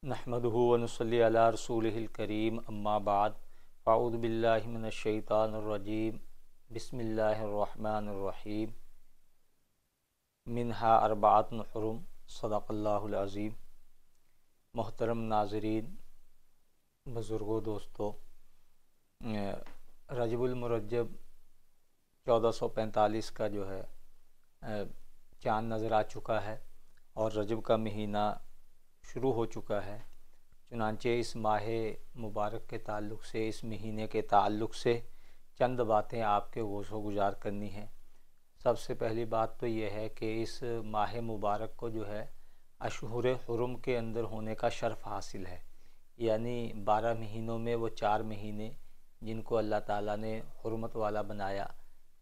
नहमदुहु व नुसल्ली अला रसूलिहिल करीम अम्मा बाद फ़अऊज़ु बिल्लाहि मिनश शैतानिर रजीम बिस्मिल्लाहिर रहमानिर रहीम मिनहा अर्बअतुन हुरुम सदक़ल्लाहुल अज़ीम। मोहतरम नाज़रीन, बुज़ुर्गों, दोस्तों, रजबुल मुरज्जब 1445 का जो है चाँद नज़र आ चुका है और रजब का महीना शुरू हो चुका है। चुनांचे इस माह मुबारक के ताल्लुक़ से, इस महीने के ताल्लुक़ से चंद बातें आपके गोशो गुजार करनी हैं। सबसे पहली बात तो यह है कि इस माह मुबारक को जो है अशहुर हुरुम के अंदर होने का शर्फ़ हासिल है। यानी 12 महीनों में वो 4 महीने जिनको अल्लाह ताला ने हुर्मत वाला बनाया।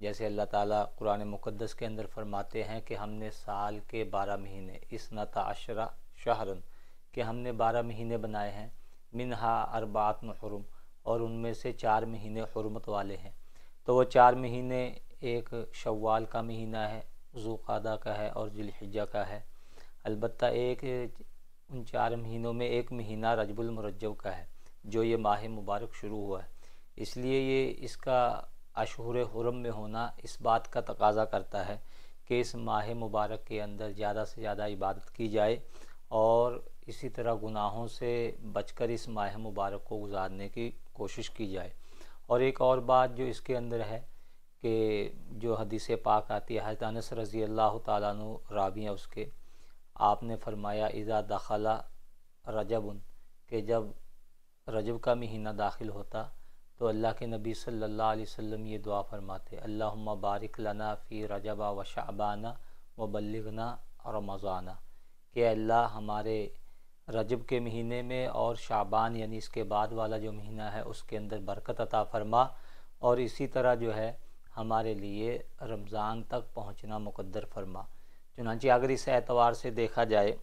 जैसे अल्लाह ताला कुरान मुक़द्दस के अंदर फरमाते हैं कि हमने साल के 12 महीने, इसनता अशरा शहरन, कि हमने 12 महीने बनाए हैं। मिनहा अर्बअतुन हुरुम, और उनमें से 4 महीने हुर्मत वाले हैं। तो वो 4 महीने, एक शव्वाल का महीना है, ज़ुल्क़ादा का है और ज़ुल्हिज्जा का है। अलबत्ता उन 4 महीनों में एक महीना रजबुल मुरज्जब का है, जो ये माह मुबारक शुरू हुआ है। इसलिए ये इसका अशहुर हुरम में होना इस बात का तकाज़ा करता है कि इस माह मुबारक के अंदर ज़्यादा से ज़्यादा इबादत की जाए और इसी तरह गुनाहों से बचकर इस माह मुबारक को गुजारने की कोशिश की जाए। और एक और बात जो इसके अंदर है कि जो हदीस पाक आती है, हज़रत अनस रज़ी अल्लाह तआला अन्हु रावी हैं उसके, आपने फरमाया इज़ा दखला रजबुन, कि जब रजब का महीना दाखिल होता तो अल्लाह के नबी सल्लल्लाहु अलैहि वसल्लम ये दुआ फरमाते, अल्लाहुम्मा बारिक लना फ़ी रजबा व शअबाना व बल्लिगना रमज़ाना, कि अल्लाह हमारे रजब के महीने में और शाबान यानी इसके बाद वाला जो महीना है उसके अंदर बरकत अता फरमा, और इसी तरह जो है हमारे लिए रमज़ान तक पहुँचना मुक़द्दर फरमा। चुनांचे अगर इस एतबार से देखा जाए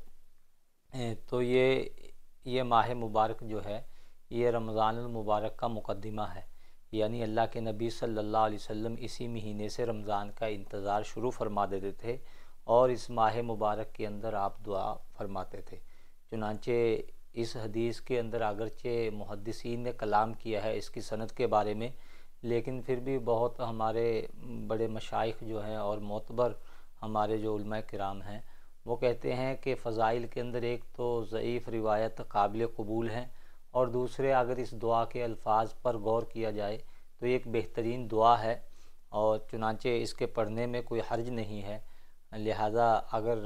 तो ये माह मुबारक जो है ये रमज़ानुल मुबारक का मुक़द्दिमा है। यानी अल्लाह के नबी सल्लल्लाहु अलैहि वसल्लम इसी महीने से रमज़ान का इंतज़ार शुरू फरमा देते थे और इस माह मुबारक के अंदर आप दुआ फरमाते थे। चुनांचे इस हदीस के अंदर अगरचे मुहद्दिसीन ने कलाम किया है इसकी सनद के बारे में, लेकिन फिर भी बहुत हमारे बड़े मशाइख जो हैं और मोतबर हमारे जो उलमा किराम हैं वो कहते हैं कि फ़ज़ाइल के अंदर एक तो ज़ईफ़ रिवायत काबिल कबूल हैं, और दूसरे अगर इस दुआ के अल्फाज पर गौर किया जाए तो एक बेहतरीन दुआ है और चुनांचे इसके पढ़ने में कोई हर्ज नहीं है। लिहाजा अगर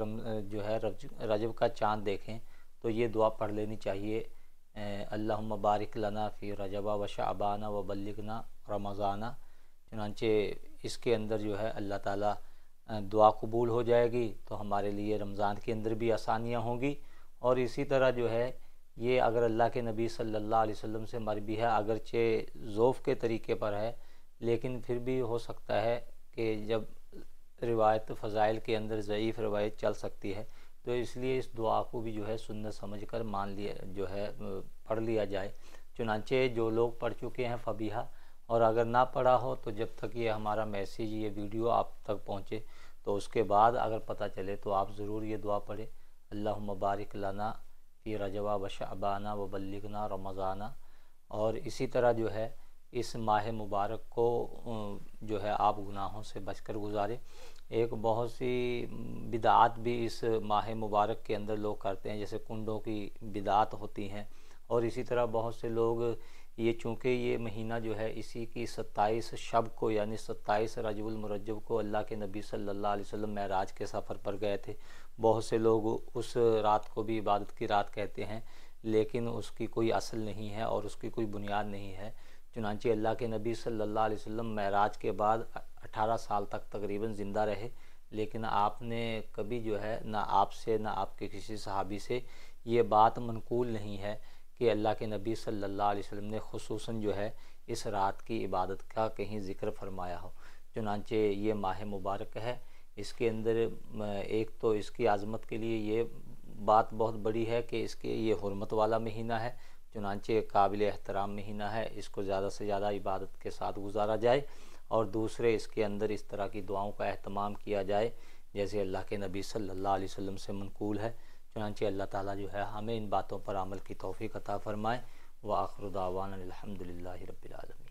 जो है रजब का चाँद देखें तो ये दुआ पढ़ लेनी चाहिए, अल्लाहुम्मा बारिक लना फ़ी रजबा व शअबाना व बल्लिगना रमज़ाना। चुनांचे इसके अंदर जो है अल्लाह ताला दुआ कबूल हो जाएगी तो हमारे लिए रमज़ान के अंदर भी आसानियाँ होंगी। और इसी तरह जो है ये अगर अल्लाह के नबी सल्लल्लाहु अलैहि वसल्लम से मरवी है, अगरचे ज़ोफ़ के तरीके पर है, लेकिन फिर भी हो सकता है कि जब रिवायत फ़ज़ाइल के अंदर ज़ईफ़ रिवायत चल सकती है तो इसलिए इस दुआ को भी जो है सुन्नत समझकर मान लिया, जो है पढ़ लिया जाए। चुनांचे जो लोग पढ़ चुके हैं फ़बीहा, और अगर ना पढ़ा हो तो जब तक ये हमारा मैसेज, ये वीडियो आप तक पहुँचे तो उसके बाद अगर पता चले तो आप ज़रूर ये दुआ पढ़ें, अल्लाहुम्मा बारिक लना फ़ी रजबा व शअबाना व बल्लिगना रमज़ाना। और इसी तरह जो है इस माह मुबारक को जो है आप गुनाहों से बचकर गुजारें। एक बहुत सी बिदात भी इस माह मुबारक के अंदर लोग करते हैं, जैसे कुंडों की बिदात होती हैं, और इसी तरह बहुत से लोग ये, चूँकि ये महीना जो है इसी की 27 शब को यानी 27 रजबुल मुरज्जब को अल्लाह के नबी सल्लल्लाहु अलैहि वसल्लम मेराज के सफ़र पर गए थे। बहुत से लोग उस रात को भी इबादत की रात कहते हैं, लेकिन उसकी कोई असल नहीं है और उसकी कोई बुनियाद नहीं है। चुनांचे अल्लाह के नबी सल्लल्लाहु अलैहि वसल्लम मेराज के बाद 18 साल तक तकरीबन ज़िंदा रहे, लेकिन आपने कभी जो है ना आपसे ना आपके किसी सहाबी से ये बात मनकूल नहीं है कि अल्लाह के नबी सल्लल्लाहु अलैहि वसल्लम ने खुसूसन जो है इस रात की इबादत का कहीं ज़िक्र फरमाया हो। चुनांचे ये माह मुबारक है, इसके अंदर एक तो इसकी आज़मत के लिए ये बात बहुत बड़ी है कि इसके ये हुर्मत वाला महीना है, चुनांचे काबिल एहतराम महीना है, इसको ज़्यादा से ज़्यादा इबादत के साथ गुजारा जाए। और दूसरे इसके अंदर इस तरह की दुआओं का अहतमाम किया जाए जैसे अल्लाह के नबी सल्लल्लाहु अलैहि वसल्लम से मनकूल है। چنانچہ اللہ تعالیٰ جو ہے ہمیں ان باتوں پر عمل کی توفیق عطا فرمائے۔ وآخر دعوانا الحمدللہ رب العالمین۔